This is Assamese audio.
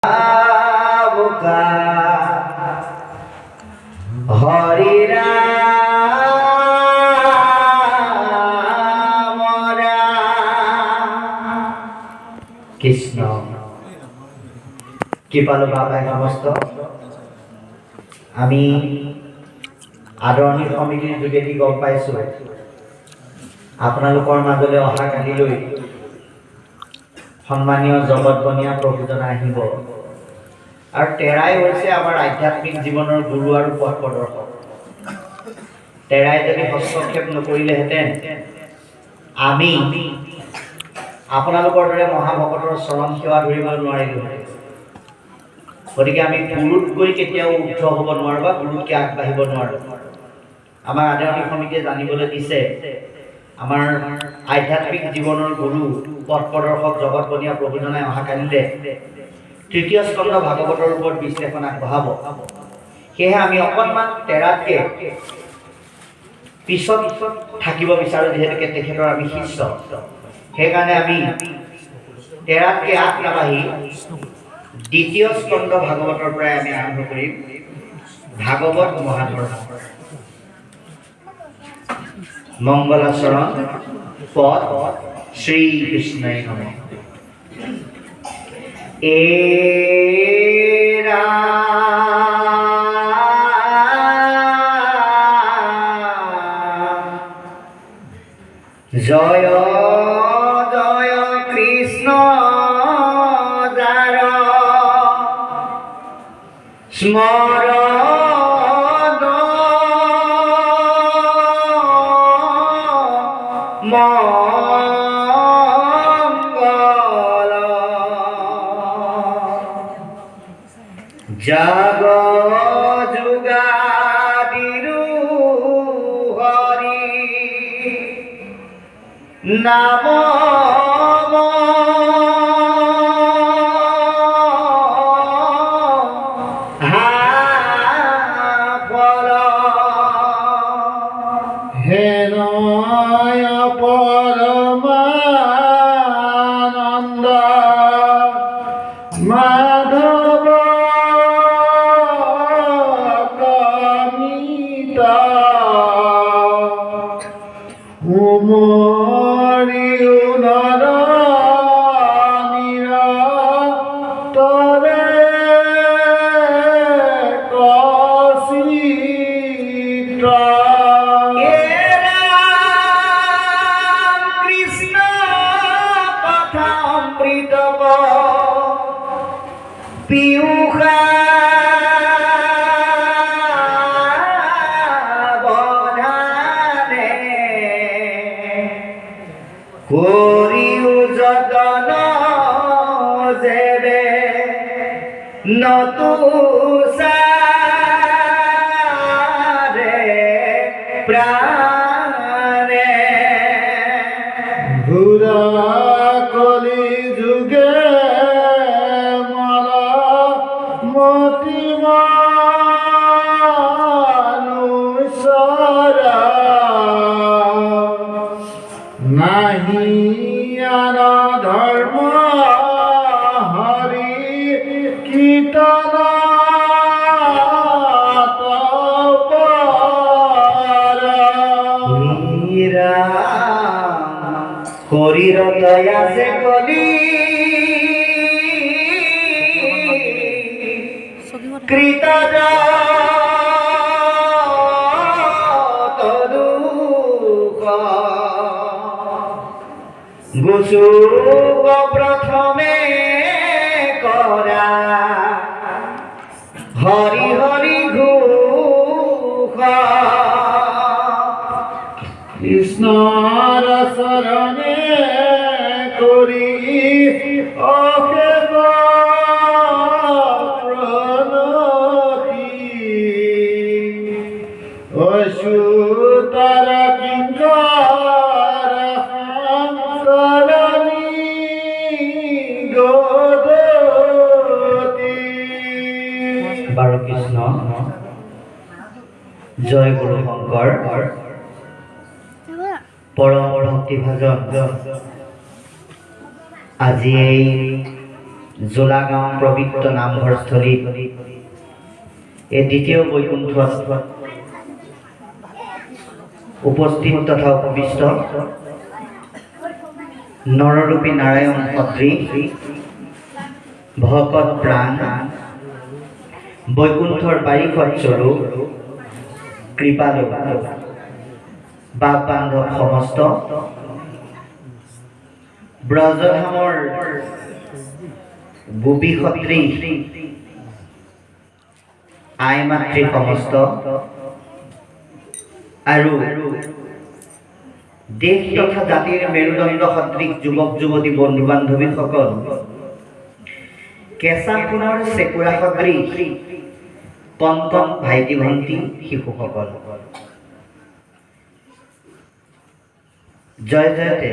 বোকা হৰি ৰাম কৃষ্ণ কৃপালু বাবাই সমস্ত আমি আদৰণি সমিতিৰ যোগেদি গম পাইছো আপোনালোকৰ মাজলৈ অহা কালিলৈ সন্মানীয় জগত বনিয়া প্ৰভুজন আহিব আৰু তেৰাই হৈছে আমাৰ আধ্যাত্মিক জীৱনৰ গুৰু আৰু পথ প্ৰদৰ্শক। তেৰাই যদি হস্তক্ষেপ নকৰিলেহেঁতেন আমি আপোনালোকৰ দৰে মহাভকতৰ চৰণ সেৱা ধৰিব নোৱাৰিলোহেঁতেন। গতিকে আমি গুৰুত গৈ কেতিয়াও উদ্ধ হ'ব নোৱাৰো বা গুৰুতকৈ আগবাঢ়িব নোৱাৰো। আমাৰ আদৰণি সমিতিয়ে জানিবলৈ দিছে আমাৰ আধ্যাত্মিক জীৱনৰ গুৰু পথ প্ৰদৰ্শক জগত বনিয়া প্ৰভুজনাই অহা কালিলে তৃতীয় স্কন্ধ ভাগৱতৰ ওপৰত বিশ্লেষণ আগবঢ়াব। সেয়েহে আমি অকণমান তেৰাতকৈ পিছত থাকিব বিচাৰোঁ, যিহেতুকে তেখেতৰ আমি শিষ্য। সেইকাৰণে আমি তেৰাতকৈ আগ নাবাঢ়ি দ্বিতীয় স্কন্ধ ভাগৱতৰ পৰাই আমি আৰম্ভ কৰিম। ভাগৱত মহাধৰ্ম মংগলাচৰণ পদ শ্ৰীকৃষ্ণই নমঃ। এৰা জয় জয় কৃষ্ণ যাৰ স্মৰণ মঙ্গল জগ যুগাদিৰু হৰি নাম হেনয় পৰমানন্দ মাধব কমিত উমৰি উনৰ নিৰতৰে কসিত পিউষা বধানে কৰিও যতন যেবে নতুসাৰে প্ৰাণে ঘুরা কলি যুগে মতি মানুষরা নাহি আনা ধর্ম হরি কীর্তন শরীর দয়াছে কলি কৃত তদুখ গুসুক প্রথমে করা হরি হরি ঘুষ কৃষ্ণর শরণে করি অশেষ প্রণতি অসুতর কিঙ্কর শঙ্করণী গোদতি। বাৰ কৃষ্ণ জয় গুৰু শংকৰ পৰম ভক্তিভাজন আজি এই জোলা গাঁও পবিত্ৰ নামঘৰস্থলীত এই দ্বিতীয় বৈকুণ্ঠ উপস্থিত তথা উপবিষ্ট নৰৰূপী নাৰায়ণ সদৃশ ভকত প্ৰাণ বৈকুণ্ঠৰ বাৰিষত স্বৰূপ কৃপালু বাপ বান্ধৱ সমস্ত ব্ৰজধামৰ গোপী সত্ৰী আই মাতৃ সমস্ত আৰু দেশ তথা জাতিৰ মেৰুদণ্ড সদৃশ যুৱক যুৱতী বন্ধু বান্ধৱীসকল কেঁচা সোণৰ চেকুৰা সদৃশ কণ কণ ভাইটি ভণ্টি শিশুসকল জয় জয়তে